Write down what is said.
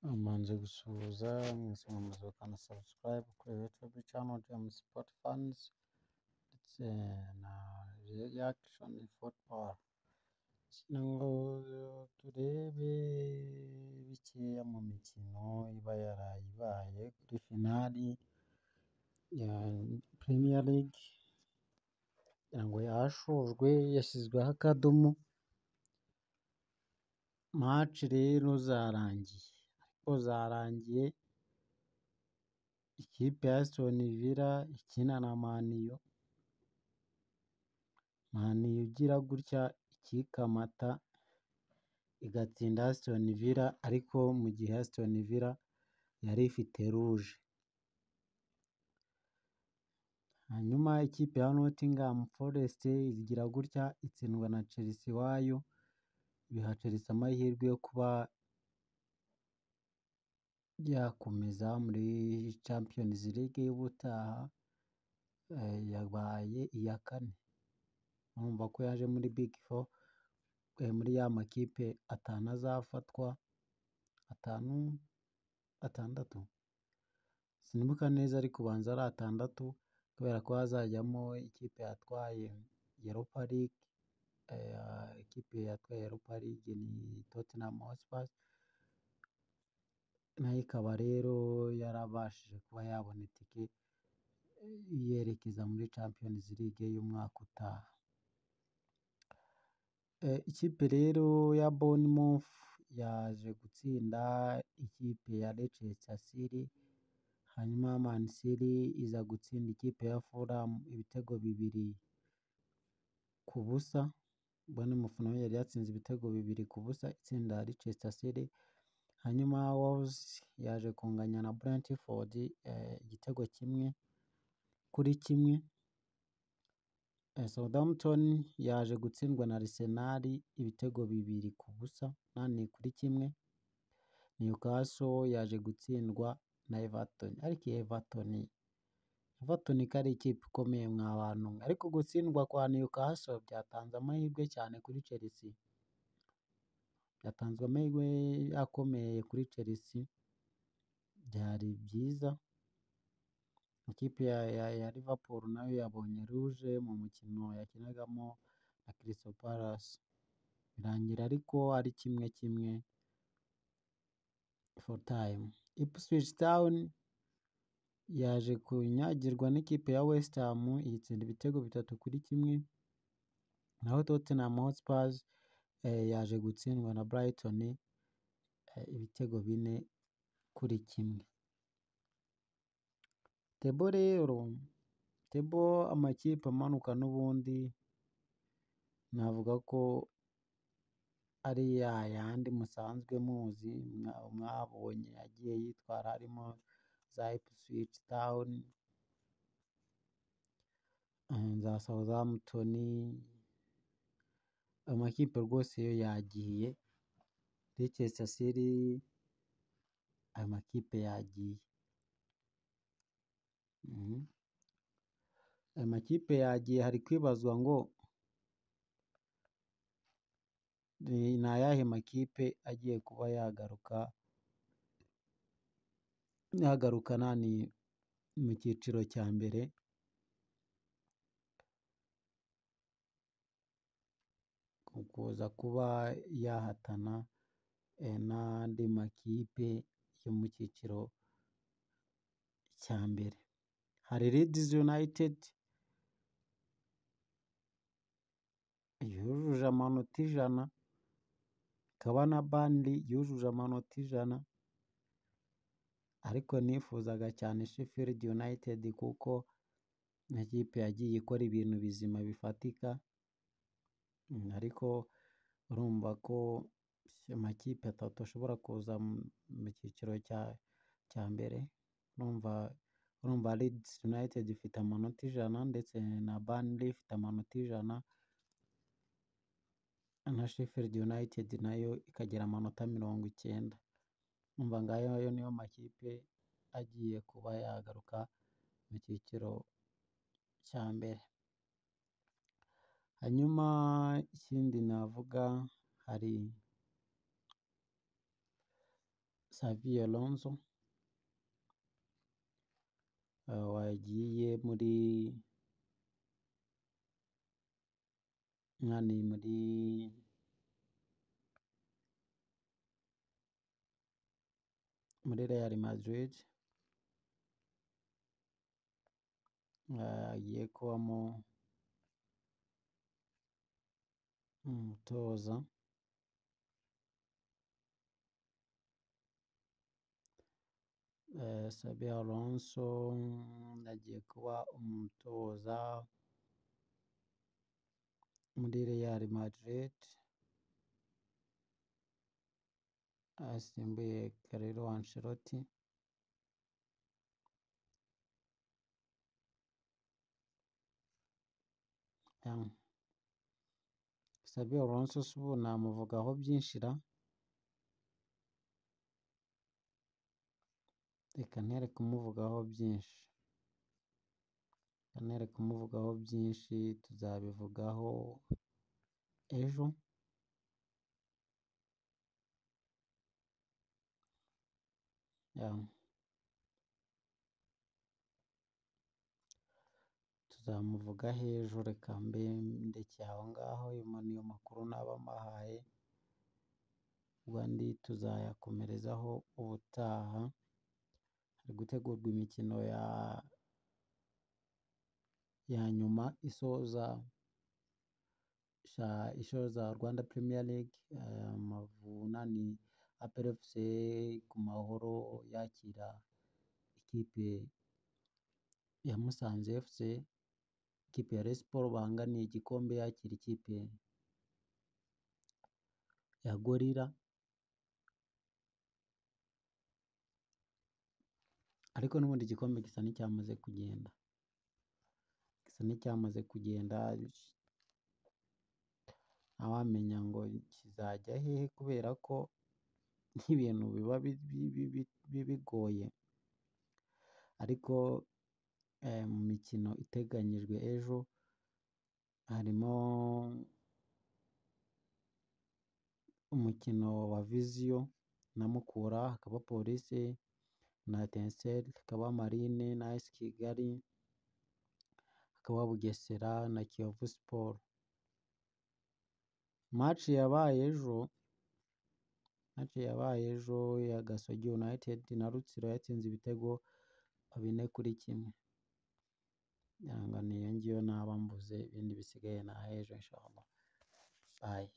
Mbanje gusuhuza mwese mwamaze gukanda subscribe kuri YouTube channel James Sport Fans ndetse na Reaction Football. Kugira ngo turebe bikeya mu mikino iba yarayibaye kuri finali ya Premier League kugira ngo yashojwe yashyizweho akadomo. Match rero zarangiye ikipe ya Aston Villa ikina na Man U. Man U igira gutya ikikamata igatsinda Aston Villa, ariko mu gihe Aston Villa yari ifite rouge. Hanyuma ikipe ya Nottingham Forest igira gutya itsindwa na Chelsea iwayo, biha Chelsea amahirwe yo kuba yakomeza muri Champions League y'ubutaha. Yabaye iya kane, urumva ko yaje muri Big Four, muri ya makipe atanu azafatwa, atandatu sinibuka neza, ariko ubanza ari atandatu kubera ko hazajyamo ikipe yatwaye Europa League. Ikipe yatwaye Europa League ni Tottenham Hotspur, nayo ikaba rero yarabashije kuba yabona itike yerekeza muri Champions League y'umwaka utaha. Ikipe rero ya Bournemouth yaje gutsinda ikipe ya Leicester City, hanyuma Man City iza gutsinda ikipe ya Fulham ibitego 2-0. Bournemouth nayo yari yatsinze ibitego 2-0 itsinda Leicester City. Hanyuma Wolves yaje kunganya na Brentford igitego 1-1. Southampton yaje gutsindwa na Arsenal ibitego 2-1. Newcastle yaje gutsindwa na Everton, ariko Everton ko ari ikipe ikomeye mwa bantu, ariko gutsindwa kwa Newcastle byatanze amahirwe cyane kuri Chelsea. Byatanzwe amahirwe akomeye kuri Chelsea, byari byiza. Ikipe ya Liverpool nayo yabonye rouge mu mukino yakinagamo na Crystal Palace, birangira ariko ari 1-1 full time. Ipswich Town yaje kunyagirwa n'ikipe ya West Ham iyitsinda ibitego 3-1. Naho Tottenham Hotspur yaje gutsindwa na Brighton ibitego 4-1. Tebo amakipe amanuka n'ubundi navuga ko ari yandi musanzwe muzi mwabonye yagiye yitwara, harimo za Ipswich Town, za Southampton. Amakipe rwose yo yagiye. Leicester City, ayo makipe yagiye. Ayo makipe yagiye, hari kwibazwa ngo ni ayahe makipe agiye kuba yagaruka nani mu cyiciro cya mbere. Kuza kuba yahatana n'andi makipe yo mu cyiciro cya mbere. Hari Leeds United yujuje amanota 100, ikaba na Burnley yujuje amanota 100, ariko nifuzaga cyane Sheffield United kuko ikipe yagiye ikora ibintu bizima bifatika. Ariko urumva ko amakipe atatu ashobora kuza mu cyiciro cya mbere. Urumva Leeds United ifite amanota 100 ndetse na Burnley ifite amanota 100, na Sheffield United nayo ikagira amanota 90. Umva ngayo niyo makipe agiye kuba yagaruka mu cyiciro cya mbere. Hanyuma ikindi navuga, hari Xabi Alonso wagiye muri Real Madrid, agiye kubamo umutoza. Xabi Alonso agiye kuba umutoza muri Real Madrid, asimbuye Carlo Ancelotti. Xabi Alonso ubu namuvugaho byinshi ra, reka ntere kumuvugaho byinshi, tuzabivugaho ejo. Tuzamuvugaho ejo, reka mbe ndekeye aho ngaho. Niyo makuru naba mbahaye, ubwo andi tuzayakomerezaho ubutaha. Hari gutegurwa imikino ya nyuma isoza Rwanda Premier League. Amavunani APR FC ku Mahoro yakira ikipe ya Musanze FC, ikipe ya Rayon Sports banganiye igikombe yakira ikipe ya Gorilla. Ariko n'ubundi igikombe gisa n'icyamaze kugenda, ntawamenya ngo kizajya hehe, kubera ko n'ibintu biba bigoye. Ariko mu mikino iteganyijwe ejo harimo umukino wa Vision na Mukura, hakaba Police na Etincelle, hakaba Marine na AS Kigali, hakaba Bugesera na Kiyovu Sport. Match yabaye ejo ya Gasogi United na Rutsiro yatsinze ibitego 4-1. Niyo ngiyo naba mvuze, ibindi bisigaye ni ahejo inshallah. Bye.